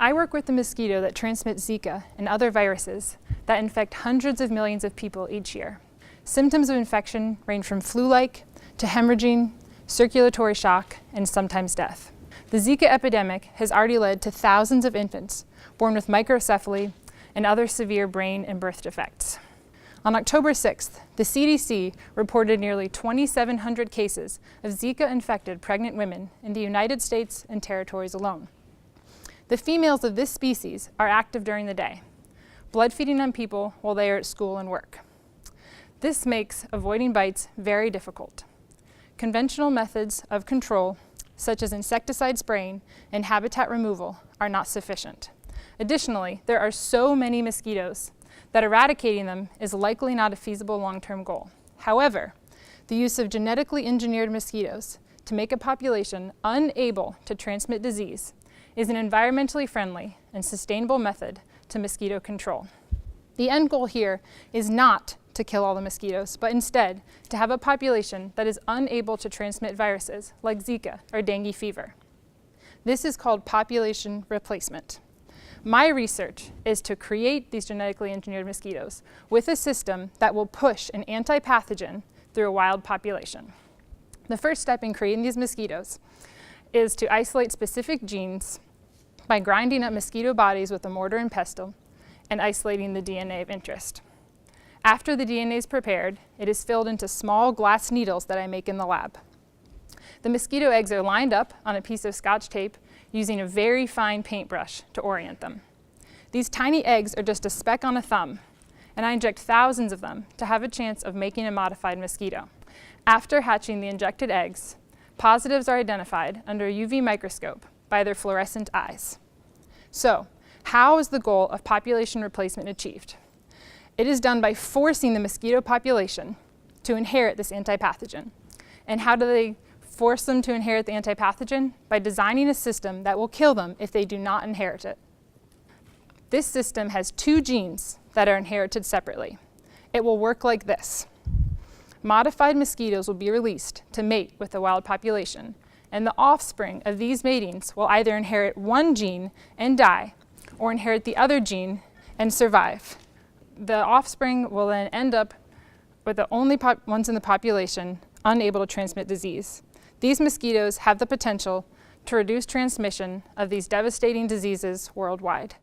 I work with the mosquito that transmits Zika and other viruses that infect hundreds of millions of people each year. Symptoms of infection range from flu-like to hemorrhaging, circulatory shock, and sometimes death. The Zika epidemic has already led to thousands of infants born with microcephaly and other severe brain and birth defects. On October 6th, the CDC reported nearly 2,700 cases of Zika-infected pregnant women in the United States and territories alone. The females of this species are active during the day, blood feeding on people while they are at school and work. This makes avoiding bites very difficult. Conventional methods of control, such as insecticide spraying and habitat removal, are not sufficient. Additionally, there are so many mosquitoes that eradicating them is likely not a feasible long-term goal. However, the use of genetically engineered mosquitoes to make a population unable to transmit disease is an environmentally friendly and sustainable method to mosquito control. The end goal here is not to kill all the mosquitoes, but instead to have a population that is unable to transmit viruses like Zika or dengue fever. This is called population replacement. My research is to create these genetically engineered mosquitoes with a system that will push an anti-pathogen through a wild population. The first step in creating these mosquitoes is to isolate specific genes by grinding up mosquito bodies with a mortar and pestle and isolating the DNA of interest. After the DNA is prepared, it is filled into small glass needles that I make in the lab. The mosquito eggs are lined up on a piece of Scotch tape using a very fine paintbrush to orient them. These tiny eggs are just a speck on a thumb, and I inject thousands of them to have a chance of making a modified mosquito. After hatching the injected eggs, positives are identified under a UV microscope by their fluorescent eyes. So, how is the goal of population replacement achieved? It is done by forcing the mosquito population to inherit this antipathogen. And how do they force them to inherit the antipathogen? By designing a system that will kill them if they do not inherit it. This system has two genes that are inherited separately. It will work like this. Modified mosquitoes will be released to mate with the wild population, and the offspring of these matings will either inherit one gene and die, or inherit the other gene and survive. The offspring will then end up with the only ones in the population unable to transmit disease. These mosquitoes have the potential to reduce transmission of these devastating diseases worldwide.